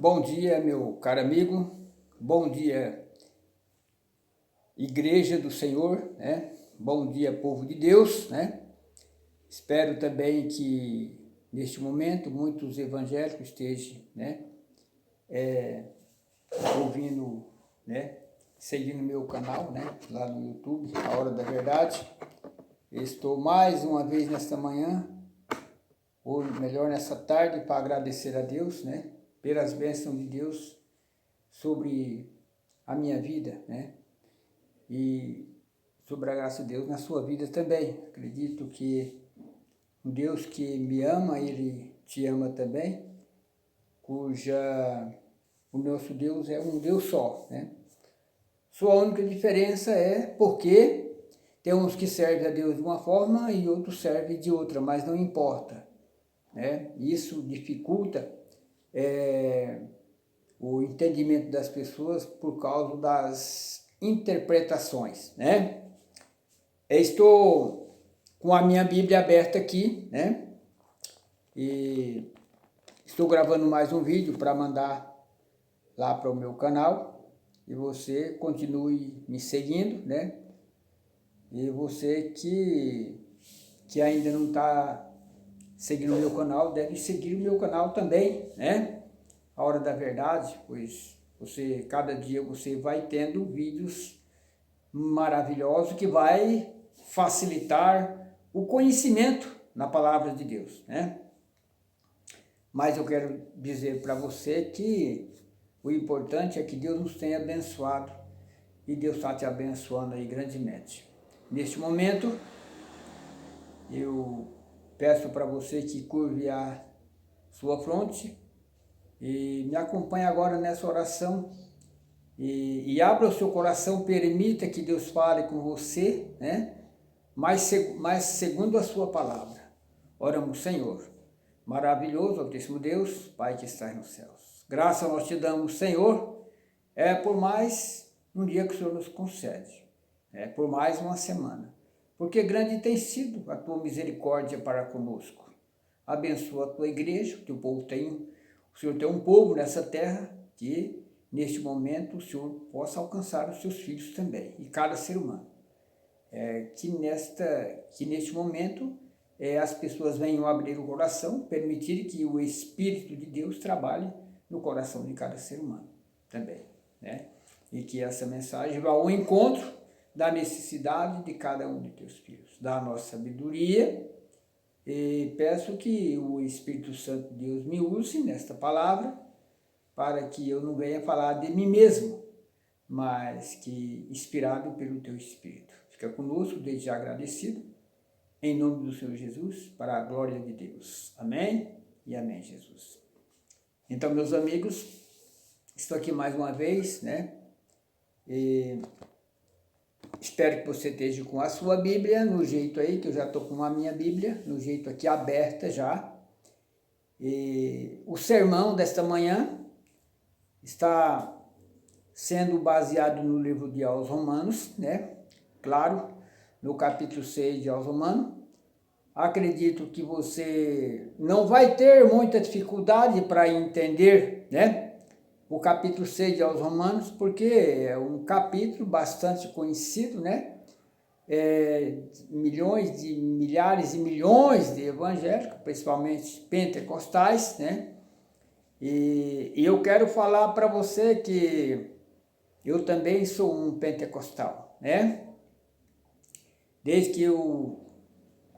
Bom dia, meu caro amigo. Bom dia, Igreja do Senhor, né? Bom dia, povo de Deus, né? Espero também que neste momento muitos evangélicos estejam, né, ouvindo, né, seguindo meu canal, né, lá no YouTube, A Hora da Verdade. Estou mais uma vez nesta manhã, ou melhor, nessa tarde, para agradecer a Deus, né, pelas bênçãos de Deus sobre a minha vida, né? E sobre a graça de Deus na sua vida também. Acredito que um Deus que me ama, Ele te ama também, cuja o nosso Deus é um Deus só, né? Sua única diferença é porque tem uns que servem a Deus de uma forma e outros servem de outra, mas não importa, né? Isso dificulta o entendimento das pessoas por causa das interpretações, né? Estou com a minha Bíblia aberta aqui, né? E estou gravando mais um vídeo para mandar lá para o meu canal. E você continue me seguindo, né? E você que ainda não está seguindo o meu canal, deve seguir o meu canal também, né? A Hora da Verdade, pois cada dia você vai tendo vídeos maravilhosos que vai facilitar o conhecimento na palavra de Deus, né? Mas eu quero dizer para você que o importante é que Deus nos tenha abençoado e Deus está te abençoando aí grandemente. Neste momento, eu peço para você que curve a sua fronte e me acompanhe agora nessa oração e abra o seu coração, permita que Deus fale com você, né? Mas segundo a sua palavra. Oramos, Senhor. Maravilhoso, Altíssimo Deus, Pai que estás nos céus. Graça nós te damos, Senhor, por mais um dia que o Senhor nos concede, por mais uma semana. Porque grande tem sido a tua misericórdia para conosco. Abençoa a tua igreja, o teu povo o Senhor tem um povo nessa terra que, neste momento, o Senhor possa alcançar os seus filhos também, e cada ser humano. Que neste momento as pessoas venham abrir o coração, permitir que o Espírito de Deus trabalhe no coração de cada ser humano também, né? E que essa mensagem vá ao encontro da necessidade de cada um de teus filhos, da nossa sabedoria, e peço que o Espírito Santo de Deus me use nesta palavra, para que eu não venha falar de mim mesmo, mas que inspirado pelo teu Espírito. Fica conosco, desde já agradecido, em nome do Senhor Jesus, para a glória de Deus. Amém e amém, Jesus. Então, meus amigos, estou aqui mais uma vez, né? E espero que você esteja com a sua Bíblia, no jeito aí, que eu já estou com a minha Bíblia, no jeito aqui aberta já. E o sermão desta manhã está sendo baseado no livro de aos Romanos, né? Claro, no capítulo 6 de aos Romanos. Acredito que você não vai ter muita dificuldade para entender, né, o capítulo 6 de aos Romanos, porque é um capítulo bastante conhecido, né? Milhões de milhares e milhões de evangélicos, principalmente pentecostais, né? E eu quero falar para você que eu também sou um pentecostal, né? Desde que eu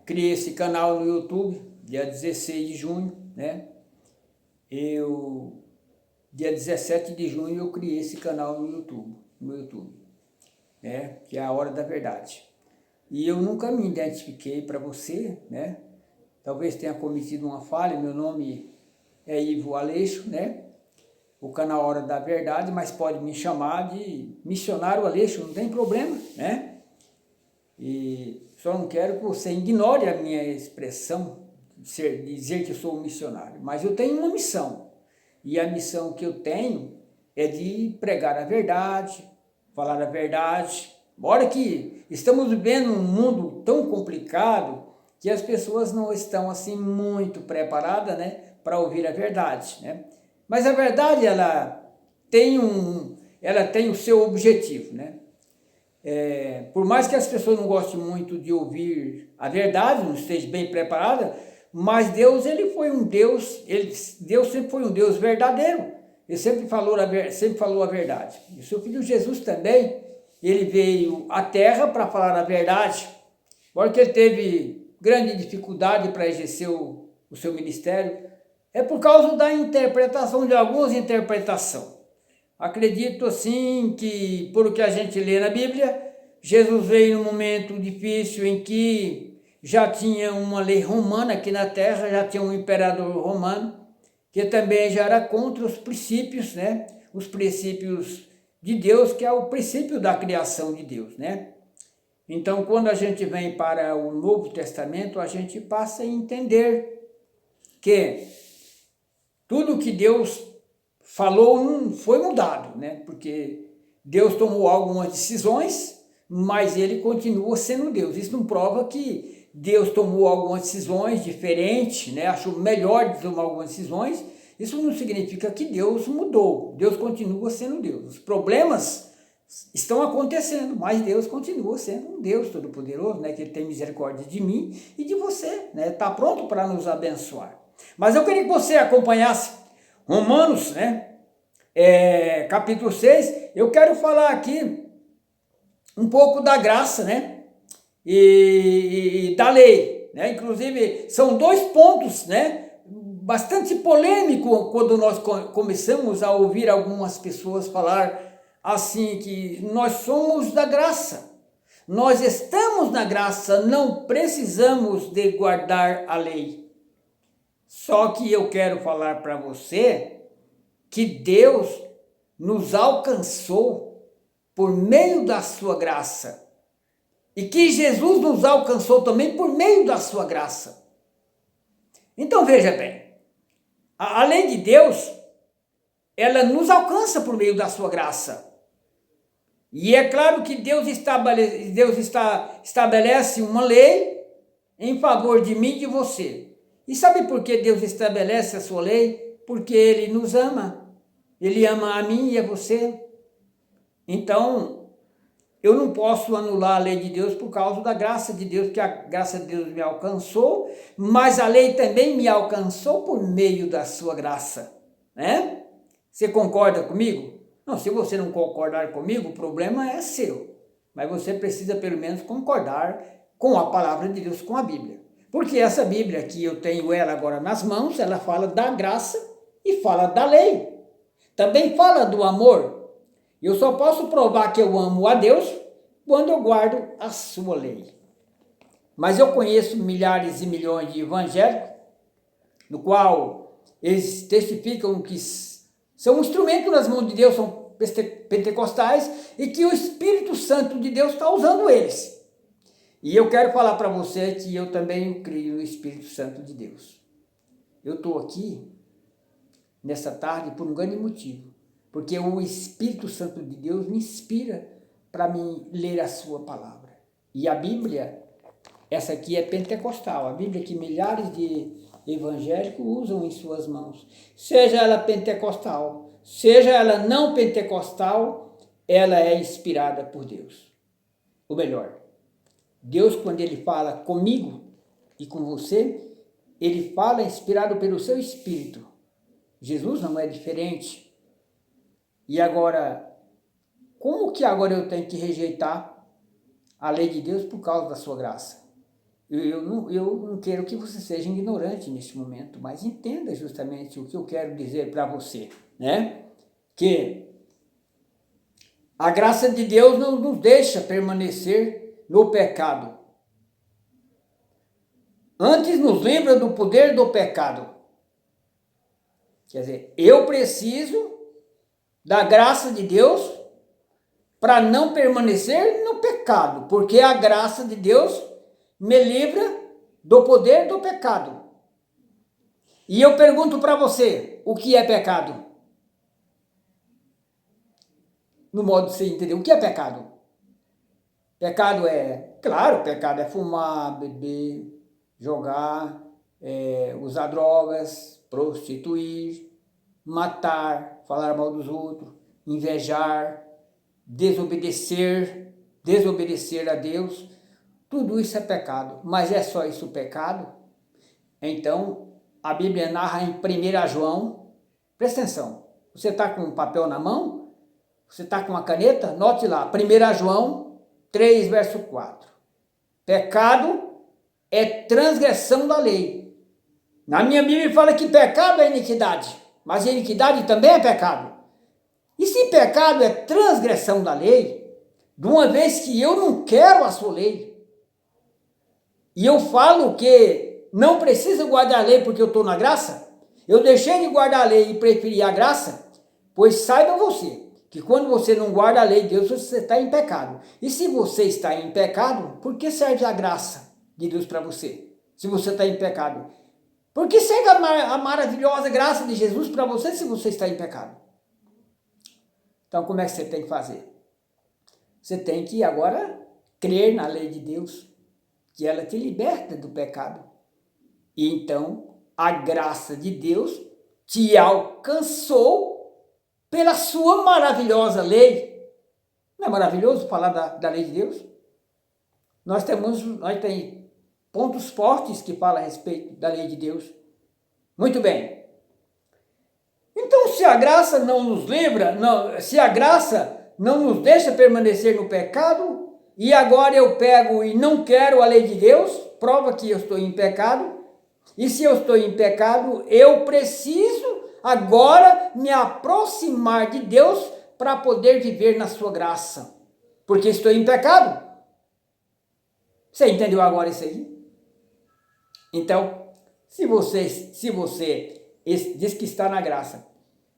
criei esse canal no YouTube, dia 16 de junho, né? Dia 17 de junho, eu criei esse canal no YouTube, né? Que é a Hora da Verdade. E eu nunca me identifiquei para você, né? Talvez tenha cometido uma falha, meu nome é Ivo Aleixo, né? O canal Hora da Verdade, mas pode me chamar de Missionário Aleixo, não tem problema, né? E só não quero que você ignore a minha expressão, dizer que eu sou um missionário, mas eu tenho uma missão, e a missão que eu tenho é de pregar a verdade, falar a verdade. Embora que estamos vivendo um mundo tão complicado que as pessoas não estão assim muito preparadas, né, para ouvir a verdade, né? Mas a verdade, ela tem o seu objetivo, né? Por mais que as pessoas não gostem muito de ouvir a verdade, não estejam bem preparadas, mas Deus, Deus sempre foi um Deus verdadeiro. Ele sempre falou a verdade. E o seu filho Jesus também, ele veio à terra para falar a verdade. Agora que ele teve grande dificuldade para exercer o seu ministério, é por causa da interpretação de algumas interpretações. Acredito assim que, por o que a gente lê na Bíblia, Jesus veio num momento difícil em que já tinha uma lei romana aqui na terra, já tinha um imperador romano, que também já era contra os princípios, né? Os princípios de Deus, que é o princípio da criação de Deus, né? Então, quando a gente vem para o Novo Testamento, a gente passa a entender que tudo que Deus falou não foi mudado, né? Porque Deus tomou algumas decisões, mas ele continua sendo Deus. Isso não prova que Deus tomou algumas decisões diferentes, né? Achou melhor de tomar algumas decisões. Isso não significa que Deus mudou. Deus continua sendo Deus. Os problemas estão acontecendo, mas Deus continua sendo um Deus todo-poderoso, né? Que ele tem misericórdia de mim e de você, né? Está pronto para nos abençoar. Mas eu queria que você acompanhasse Romanos, né? Capítulo 6, eu quero falar aqui um pouco da graça, né? E da lei, né? Inclusive, são dois pontos, né? Bastante polêmico quando nós começamos a ouvir algumas pessoas falar assim, que nós somos da graça. Nós estamos na graça, não precisamos de guardar a lei. Só que eu quero falar para você que Deus nos alcançou por meio da sua graça. E que Jesus nos alcançou também por meio da sua graça. Então veja bem, a lei de Deus, ela nos alcança por meio da sua graça. E é claro que Deus estabelece uma lei em favor de mim e de você. E sabe por que Deus estabelece a sua lei? Porque Ele nos ama. Ele ama a mim e a você. Então, eu não posso anular a lei de Deus por causa da graça de Deus, que a graça de Deus me alcançou, mas a lei também me alcançou por meio da sua graça, né? Você concorda comigo? Não, se você não concordar comigo, o problema é seu. Mas você precisa pelo menos concordar com a palavra de Deus, com a Bíblia. Porque essa Bíblia que eu tenho ela agora nas mãos, ela fala da graça e fala da lei. Também fala do amor. Eu só posso provar que eu amo a Deus quando eu guardo a sua lei. Mas eu conheço milhares e milhões de evangélicos, no qual eles testificam que são um instrumento nas mãos de Deus, são pentecostais, e que o Espírito Santo de Deus está usando eles. E eu quero falar para você que eu também creio no Espírito Santo de Deus. Eu estou aqui nessa tarde por um grande motivo, porque o Espírito Santo de Deus me inspira para mim ler a sua palavra. E a Bíblia, essa aqui é pentecostal, a Bíblia que milhares de evangélicos usam em suas mãos. Seja ela pentecostal, seja ela não pentecostal, ela é inspirada por Deus. Ou melhor, Deus, quando Ele fala comigo e com você, Ele fala inspirado pelo seu Espírito. Jesus não é diferente. E agora, como que agora eu tenho que rejeitar a lei de Deus por causa da sua graça? Eu não quero que você seja ignorante neste momento, mas entenda justamente o que eu quero dizer para você, né? Que a graça de Deus não nos deixa permanecer no pecado. Antes nos lembra do poder do pecado. Quer dizer, eu preciso da graça de Deus para não permanecer no pecado, porque a graça de Deus me livra do poder do pecado. E eu pergunto para você, o que é pecado? No modo de você entender, o que é pecado? Pecado claro, pecado é fumar, beber, jogar, usar drogas, prostituir, matar, falar mal dos outros, invejar, desobedecer a Deus, tudo isso é pecado. Mas é só isso o pecado? Então, a Bíblia narra em 1 João, presta atenção, você está com um papel na mão? Você está com uma caneta? Note lá, 1 João 3, verso 4. Pecado é transgressão da lei. Na minha Bíblia fala que pecado é iniquidade, mas iniquidade também é pecado. E se pecado é transgressão da lei, de uma vez que eu não quero a sua lei, e eu falo que não preciso guardar a lei porque eu estou na graça, eu deixei de guardar a lei e preferi a graça, pois saiba você, que quando você não guarda a lei de Deus, você está em pecado. E se você está em pecado, por que serve a graça de Deus para você? Se você está em pecado. Por que serve a maravilhosa graça de Jesus para você se você está em pecado? Então, como é que você tem que fazer? Você tem que agora crer na lei de Deus, que ela te liberta do pecado. E então, a graça de Deus te alcançou pela sua maravilhosa lei. Não é maravilhoso falar da lei de Deus? Nós temos pontos fortes que falam a respeito da lei de Deus. Muito bem. Então, se a graça não nos livra, se a graça não nos deixa permanecer no pecado, e agora eu pego e não quero a lei de Deus, prova que eu estou em pecado, e se eu estou em pecado, eu preciso agora me aproximar de Deus para poder viver na sua graça, porque estou em pecado. Você entendeu agora isso aí? Então, se você diz que está na graça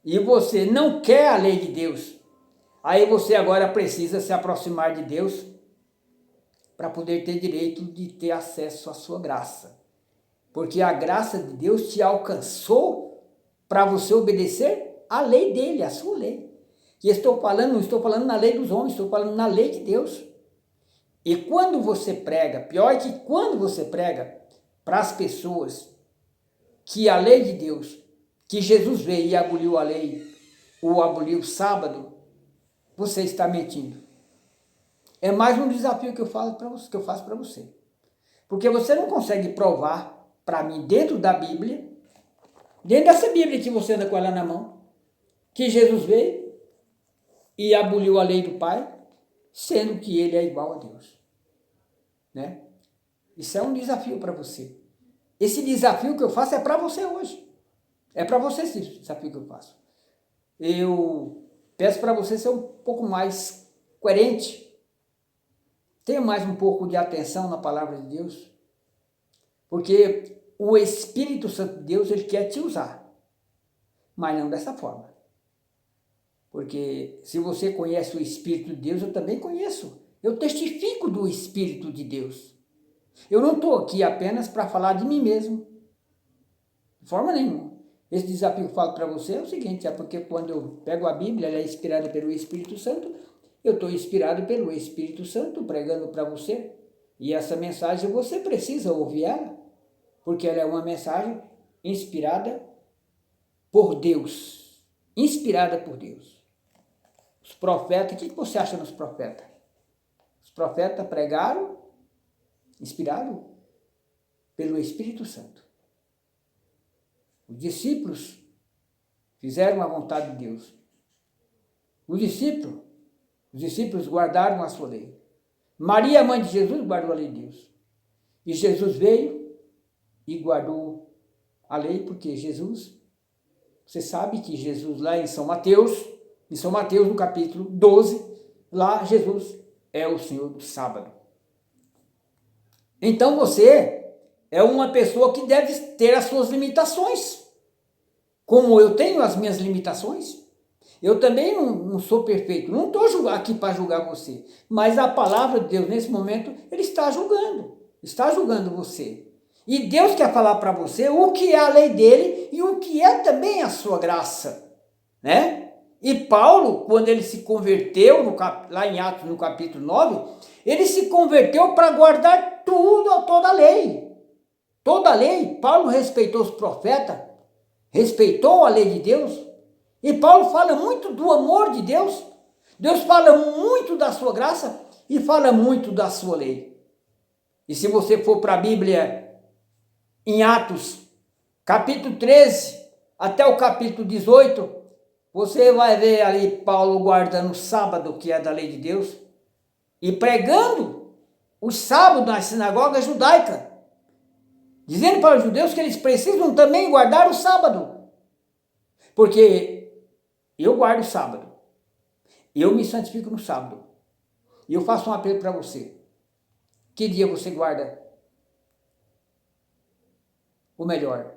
e você não quer a lei de Deus, aí você agora precisa se aproximar de Deus para poder ter direito de ter acesso à sua graça. Porque a graça de Deus te alcançou para você obedecer a lei dele, a sua lei. E não estou falando na lei dos homens, estou falando na lei de Deus. E quando você prega, pior é que quando você prega para as pessoas que a lei de Deus, que Jesus veio e aboliu a lei, ou aboliu o sábado, você está mentindo. É mais um desafio que eu faço para você. Porque você não consegue provar para mim, dentro da Bíblia, dentro dessa Bíblia que você anda com ela na mão, que Jesus veio e aboliu a lei do Pai, sendo que ele é igual a Deus. Né? Isso é um desafio para você. Esse desafio que eu faço é para você hoje. É para você esse desafio que eu faço. Eu peço para você ser um pouco mais coerente. Tenha mais um pouco de atenção na palavra de Deus. Porque o Espírito Santo de Deus, ele quer te usar. Mas não dessa forma. Porque se você conhece o Espírito de Deus, eu também conheço. Eu testifico do Espírito de Deus. Eu não estou aqui apenas para falar de mim mesmo. De forma nenhuma. Esse desafio que eu falo para você é o seguinte, é porque quando eu pego a Bíblia, ela é inspirada pelo Espírito Santo, eu estou inspirado pelo Espírito Santo pregando para você. E essa mensagem você precisa ouvir ela, porque ela é uma mensagem inspirada por Deus. Inspirada por Deus. Os profetas, o que você acha dos profetas? Os profetas pregaram inspirado pelo Espírito Santo. Os discípulos fizeram a vontade de Deus. Os discípulos guardaram a sua lei. Maria, mãe de Jesus, guardou a lei de Deus. E Jesus veio e guardou a lei, porque Jesus, você sabe que Jesus lá em São Mateus, no capítulo 12, lá Jesus é o Senhor do sábado. Então você é uma pessoa que deve ter as suas limitações. Como eu tenho as minhas limitações, eu também não sou perfeito. Não estou aqui para julgar você. Mas a palavra de Deus, nesse momento, ele está julgando. Está julgando você. E Deus quer falar para você o que é a lei dele e o que é também a sua graça. Né? E Paulo, quando ele se converteu, lá em Atos, no capítulo 9, ele se converteu para guardar toda a lei. Toda a lei. Paulo respeitou os profetas, respeitou a lei de Deus, E Paulo fala muito do amor de Deus. Deus fala muito da sua graça e fala muito da sua lei. E se você for para a Bíblia, em Atos, capítulo 13, até o capítulo 18, você vai ver ali Paulo guardando o sábado, que é da lei de Deus, e pregando os sábados na sinagoga judaica, dizendo para os judeus que eles precisam também guardar o sábado. Porque eu guardo o sábado, eu me santifico no sábado. E eu faço um apelo para você. Que dia você guarda? Ou melhor,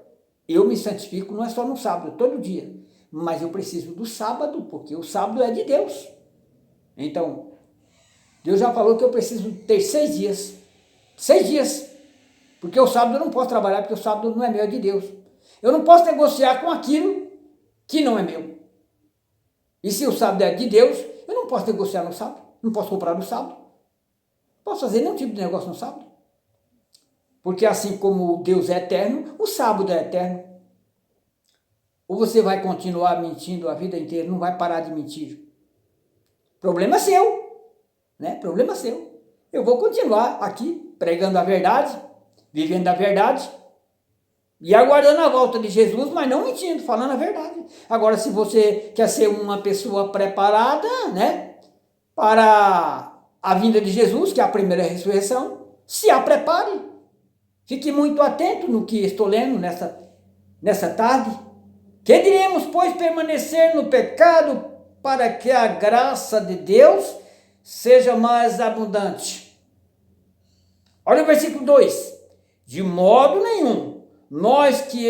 eu me santifico não é só no sábado, todo dia. Mas eu preciso do sábado, porque o sábado é de Deus. Então, Deus já falou que eu preciso ter 6 dias. 6 dias. Porque o sábado eu não posso trabalhar, porque o sábado não é meu, é de Deus. Eu não posso negociar com aquilo que não é meu. E se o sábado é de Deus, eu não posso negociar no sábado. Não posso comprar no sábado. Não posso fazer nenhum tipo de negócio no sábado. Porque assim como Deus é eterno, o sábado é eterno. Ou você vai continuar mentindo a vida inteira, não vai parar de mentir. Problema seu, né? Problema seu. Eu vou continuar aqui pregando a verdade, vivendo a verdade e aguardando a volta de Jesus, mas não mentindo, falando a verdade. Agora, se você quer ser uma pessoa preparada, né, para a vinda de Jesus, que é a primeira ressurreição, se a prepare. Fique muito atento no que estou lendo nessa tarde. Que diremos, pois, permanecer no pecado para que a graça de Deus seja mais abundante? Olha o versículo 2. De modo nenhum, nós que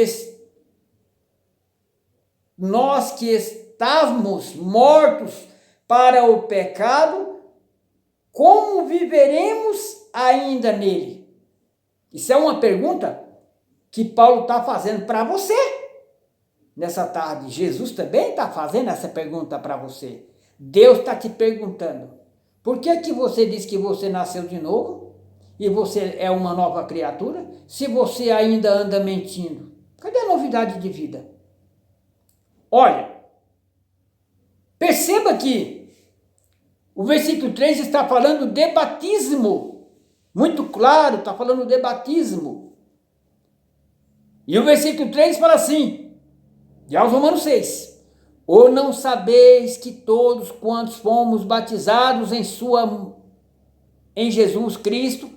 estávamos mortos para o pecado, como viveremos ainda nele? Isso é uma pergunta que Paulo está fazendo para você. Nessa tarde, Jesus também está fazendo essa pergunta para você. Deus está te perguntando, por que você diz que você nasceu de novo e você é uma nova criatura, se você ainda anda mentindo? Cadê a novidade de vida? Olha, perceba que o versículo 3 está falando de batismo. Muito claro, está falando de batismo. E o versículo 3 fala assim, e aos Romanos 6, ou não sabeis que todos quantos fomos batizados em Jesus Cristo,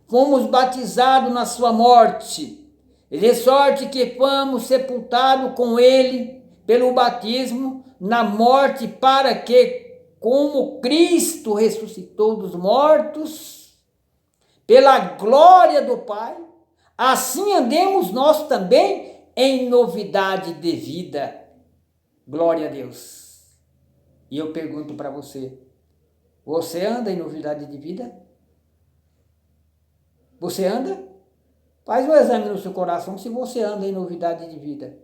fomos batizados na sua morte, de sorte que fomos sepultados com ele pelo batismo na morte, para que, como Cristo ressuscitou dos mortos, pela glória do Pai, assim andemos nós também em novidade de vida. Glória a Deus. E eu pergunto para você, você anda em novidade de vida? Você anda? Faz um exame no seu coração se você anda em novidade de vida.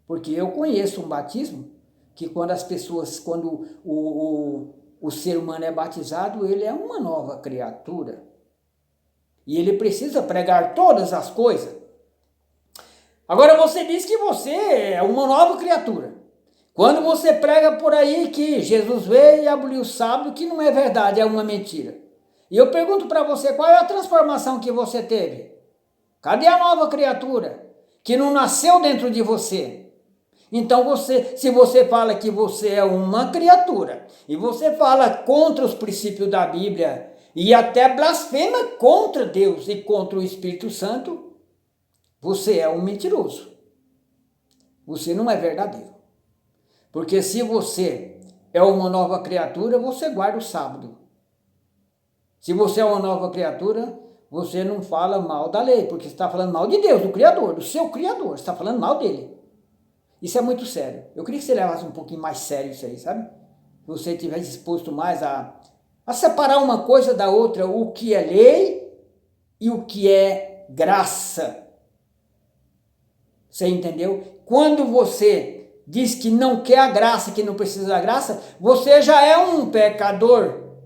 Porque eu conheço um batismo que quando o ser humano é batizado, ele é uma nova criatura. E ele precisa pregar todas as coisas. Agora você diz que você é uma nova criatura. Quando você prega por aí que Jesus veio e aboliu o sábado, que não é verdade, é uma mentira. E eu pergunto para você, qual é a transformação que você teve? Cadê a nova criatura que não nasceu dentro de você? Então se você fala que você é uma criatura e você fala contra os princípios da Bíblia e até blasfema contra Deus e contra o Espírito Santo, você é um mentiroso. Você não é verdadeiro. Porque se você é uma nova criatura, você guarda o sábado. Se você é uma nova criatura, você não fala mal da lei, porque você está falando mal de Deus, do Criador, do seu Criador. Você está falando mal dele. Isso é muito sério. Eu queria que você levasse um pouquinho mais sério isso aí, sabe? Se você estivesse disposto mais a separar uma coisa da outra, o que é lei e o que é graça. Você entendeu? Quando você diz que não quer a graça, que não precisa da graça, você já é um pecador.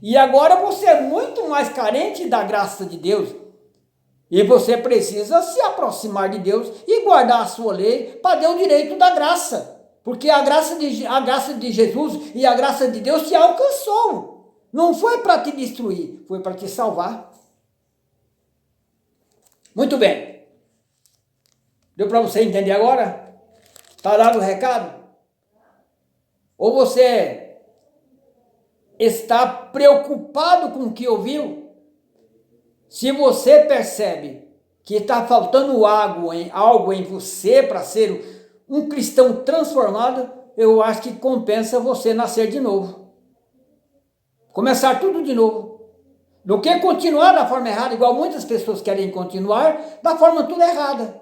E agora você é muito mais carente da graça de Deus. E você precisa se aproximar de Deus e guardar a sua lei para ter o direito da graça. Porque a graça de Jesus e a graça de Deus te alcançou. Não foi para te destruir, foi para te salvar. Muito bem. Deu para você entender agora? Está dado o recado? Ou você está preocupado com o que ouviu? Se você percebe que está faltando algo em você para ser um cristão transformado, eu acho que compensa você nascer de novo. Começar tudo de novo. Do que continuar da forma errada, igual muitas pessoas querem continuar, da forma tudo errada.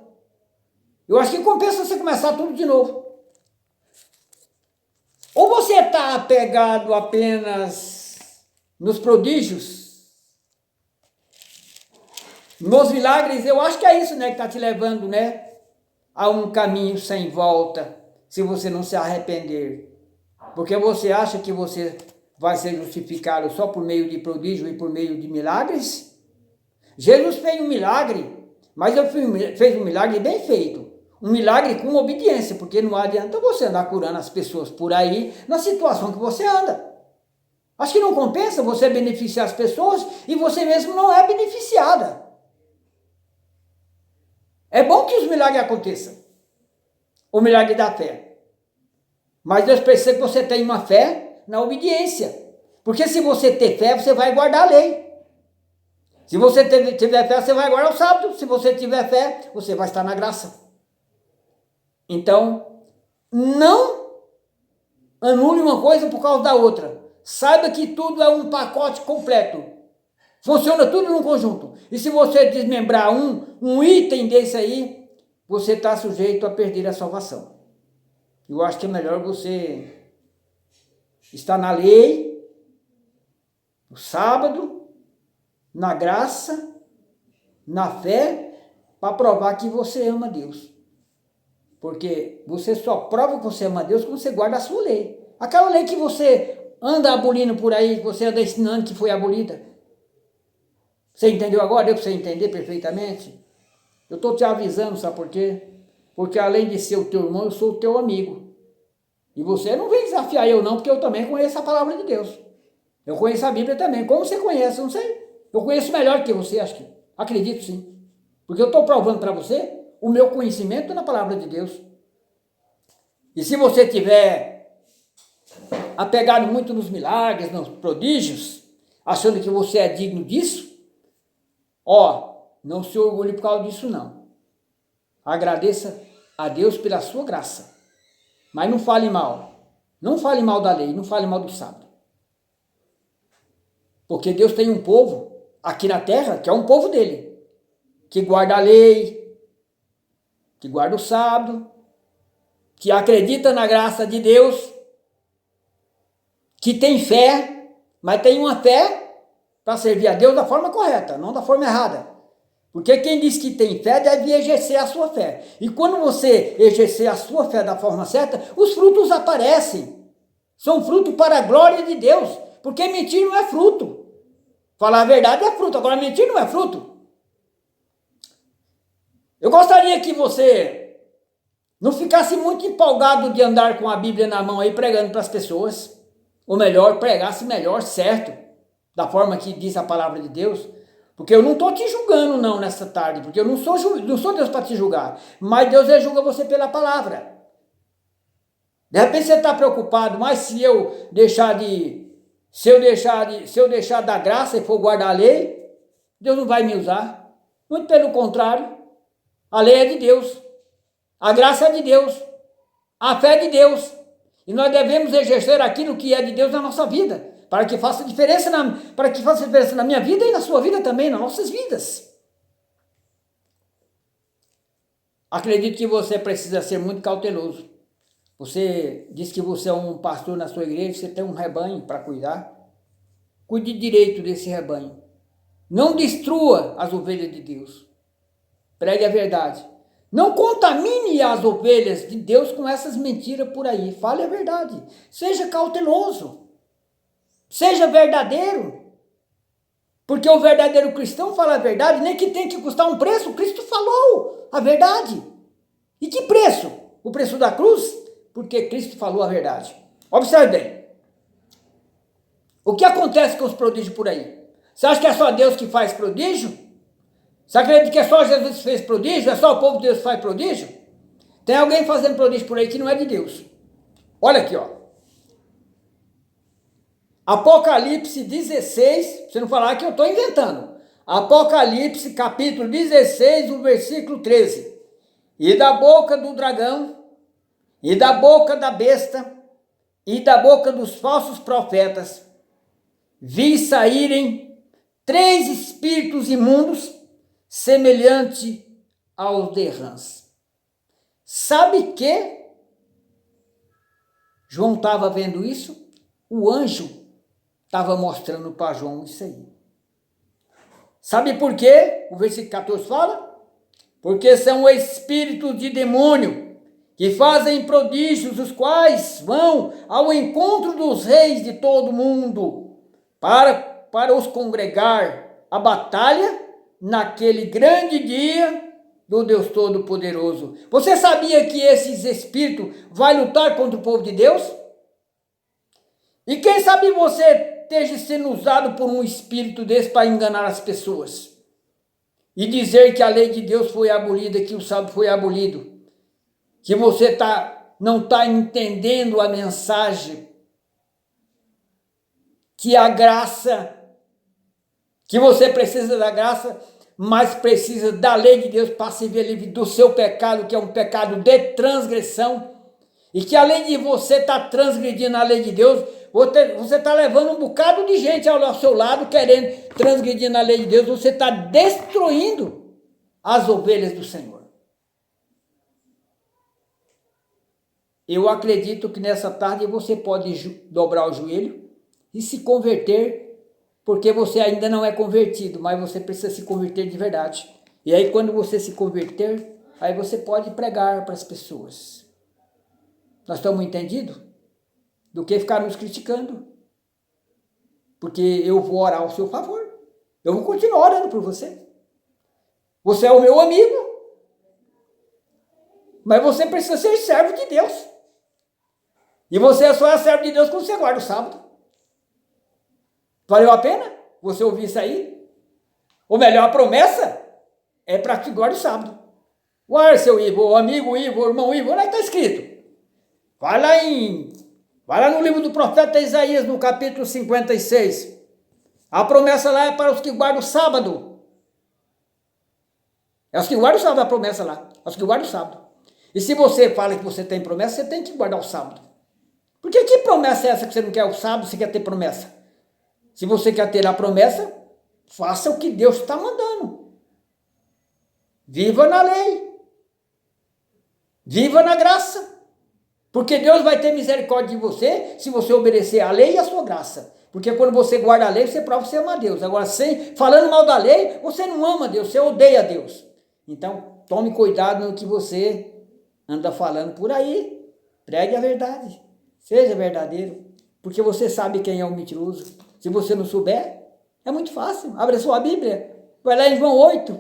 Eu acho que compensa você começar tudo de novo. Ou você está apegado apenas nos prodígios, nos milagres, eu acho que é isso, né, que está te levando, né, a um caminho sem volta, se você não se arrepender. Porque você acha que você vai ser justificado só por meio de prodígio e por meio de milagres? Jesus fez um milagre, mas ele fez um milagre bem feito. Um milagre com obediência, porque não adianta você andar curando as pessoas por aí na situação que você anda. Acho que não compensa você beneficiar as pessoas e você mesmo não é beneficiada. É bom que os milagres aconteçam, o milagre da fé. Mas Deus precisa que você tenha uma fé na obediência. Porque se você ter fé, você vai guardar a lei. Se você tiver fé, você vai guardar o sábado. Se você tiver fé, você vai estar na graça. Então, não anule uma coisa por causa da outra. Saiba que tudo é um pacote completo. Funciona tudo num conjunto. E se você desmembrar um item desse aí, você está sujeito a perder a salvação. Eu acho que é melhor você estar na lei, no sábado, na graça, na fé, para provar que você ama Deus. Porque você só prova que você ama Deus quando você guarda a sua lei. Aquela lei que você anda abolindo por aí, que você anda ensinando que foi abolida. Você entendeu agora? Deu para você entender perfeitamente? Eu estou te avisando, sabe por quê? Porque além de ser o teu irmão, eu sou o teu amigo. E você não vem desafiar eu não, porque eu também conheço a palavra de Deus. Eu conheço a Bíblia também. Como você conhece? Eu não sei. Eu conheço melhor que você, acho que. Acredito sim. Porque eu estou provando para você o meu conhecimento na palavra de Deus. E se você tiver apegado muito nos milagres, nos prodígios, achando que você é digno disso, não se orgulhe por causa disso não. Agradeça a Deus pela sua graça. Mas não fale mal. Não fale mal da lei, não fale mal do sábado. Porque Deus tem um povo aqui na terra, que é um povo dele, que guarda a lei, que guarda o sábado, que acredita na graça de Deus, que tem fé, mas tem uma fé para servir a Deus da forma correta, não da forma errada. Porque quem diz que tem fé deve exercer a sua fé. E quando você exercer a sua fé da forma certa, os frutos aparecem. São frutos para a glória de Deus. Porque mentir não é fruto. Falar a verdade é fruto, agora mentir não é fruto. Eu gostaria que você não ficasse muito empolgado de andar com a Bíblia na mão aí pregando para as pessoas. Ou melhor, pregasse melhor, certo, da forma que diz a palavra de Deus. Porque eu não estou te julgando não nessa tarde, porque eu não sou Deus para te julgar. Mas Deus julga você pela palavra. De repente você está preocupado, mas se eu deixar da graça e for guardar a lei, Deus não vai me usar. Muito pelo contrário, a lei é de Deus, a graça é de Deus, a fé é de Deus. E nós devemos exercer aquilo que é de Deus na nossa vida, para que faça diferença na minha vida e na sua vida também, nas nossas vidas. Acredito que você precisa ser muito cauteloso. Você diz que você é um pastor na sua igreja, você tem um rebanho para cuidar. Cuide direito desse rebanho. Não destrua as ovelhas de Deus. Pregue a verdade. Não contamine as ovelhas de Deus com essas mentiras por aí. Fale a verdade. Seja cauteloso. Seja verdadeiro. Porque o verdadeiro cristão fala a verdade, nem que tem que custar um preço. Cristo falou a verdade. E que preço? O preço da cruz? porque Cristo falou a verdade. Observe bem. O que acontece com os prodígios por aí? Você acha que é só Deus que faz prodígio? Você acredita que é só Jesus que fez prodígio? É só o povo de Deus que faz prodígio? Tem alguém fazendo prodígio por aí que não é de Deus. Olha aqui, ó. Apocalipse 16, você não falar que eu estou inventando. Apocalipse capítulo 16, o versículo 13. E da boca do dragão, e da boca da besta, e da boca dos falsos profetas, vi saírem 3 espíritos imundos, semelhante aos de rãs. Sabe que João estava vendo isso? O anjo estava mostrando para João isso aí. Sabe por quê? O versículo 14 fala: porque são espíritos de demônio, que fazem prodígios, os quais vão ao encontro dos reis de todo mundo, para os congregar a batalha naquele grande dia do Deus Todo-Poderoso. Você sabia que esses espíritos vão lutar contra o povo de Deus? E quem sabe você esteja sendo usado por um espírito desse para enganar as pessoas e dizer que a lei de Deus foi abolida, que o sábado foi abolido, que você não está entendendo a mensagem, que a graça, que você precisa da graça, mas precisa da lei de Deus para se ver livre do seu pecado, que é um pecado de transgressão, e que além de você estar transgredindo a lei de Deus, você está levando um bocado de gente ao seu lado, querendo transgredir na lei de Deus, você está destruindo as ovelhas do Senhor. Eu acredito que nessa tarde você pode dobrar o joelho e se converter, porque você ainda não é convertido, mas você precisa se converter de verdade. E aí quando você se converter, aí você pode pregar para as pessoas. Nós estamos entendidos? Do que ficar nos criticando. Porque eu vou orar ao seu favor. Eu vou continuar orando por você. Você é o meu amigo. Mas você precisa ser servo de Deus. E você só é servo de Deus quando você guarda o sábado. Valeu a pena você ouvir isso aí? Ou melhor, a promessa é para que guarde o sábado. Guarde, seu Ivo, o amigo Ivo, o irmão Ivo, onde é que está escrito? Vai lá no livro do profeta Isaías, no capítulo 56. A promessa lá é para os que guardam o sábado. É os que guardam o sábado, a promessa lá. É os que guardam o sábado. E se você fala que você tem promessa, você tem que guardar o sábado. Porque que promessa é essa que você não quer o sábado, você quer ter promessa? Se você quer ter a promessa, faça o que Deus está mandando. Viva na lei. Viva na graça. Porque Deus vai ter misericórdia de você se você obedecer à lei e à sua graça. Porque quando você guarda a lei, você prova que você ama Deus. Agora, falando mal da lei, você não ama Deus, você odeia Deus. Então, tome cuidado no que você anda falando por aí. Pregue a verdade. Seja verdadeiro. Porque você sabe quem é o mentiroso. Se você não souber, é muito fácil. Abre a sua Bíblia. Vai lá em João 8.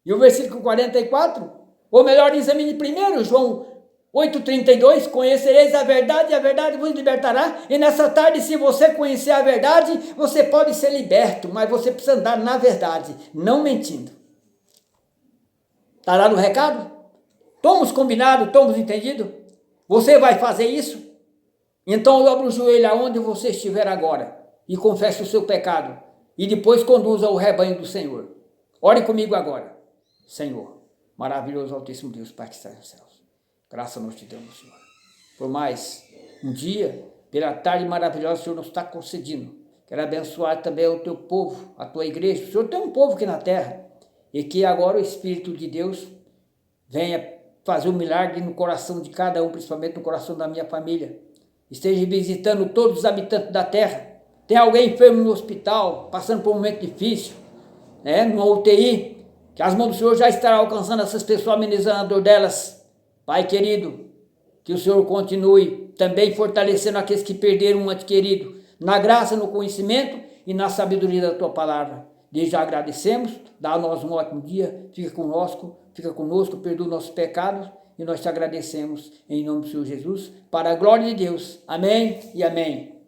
E o versículo 44. Ou melhor, examine primeiro João 8,32, conhecereis a verdade e a verdade vos libertará. E nessa tarde, se você conhecer a verdade, você pode ser liberto, mas você precisa andar na verdade, não mentindo. Está dado o recado? Estamos combinados, estamos entendidos? Você vai fazer isso? Então dobre o joelho aonde você estiver agora e confesse o seu pecado e depois conduza o rebanho do Senhor. Ore comigo agora. Senhor, maravilhoso Altíssimo Deus, Pai que está nos céus. Graças nós te damos, Senhor. Por mais um dia, pela tarde maravilhosa, o Senhor nos está concedendo. Quero abençoar também o teu povo, a tua igreja. O Senhor tem um povo aqui na terra. E que agora o Espírito de Deus venha fazer um milagre no coração de cada um, principalmente no coração da minha família. Esteja visitando todos os habitantes da terra. Tem alguém enfermo no hospital, passando por um momento difícil, né? Numa UTI, que as mãos do Senhor já estarão alcançando essas pessoas, amenizando a dor delas. Pai querido, que o Senhor continue também fortalecendo aqueles que perderam um ente querido, na graça, no conhecimento e na sabedoria da tua palavra. Desde já agradecemos, dá a nós um ótimo dia, fica conosco, perdoa nossos pecados e nós te agradecemos em nome do Senhor Jesus, para a glória de Deus. Amém e amém.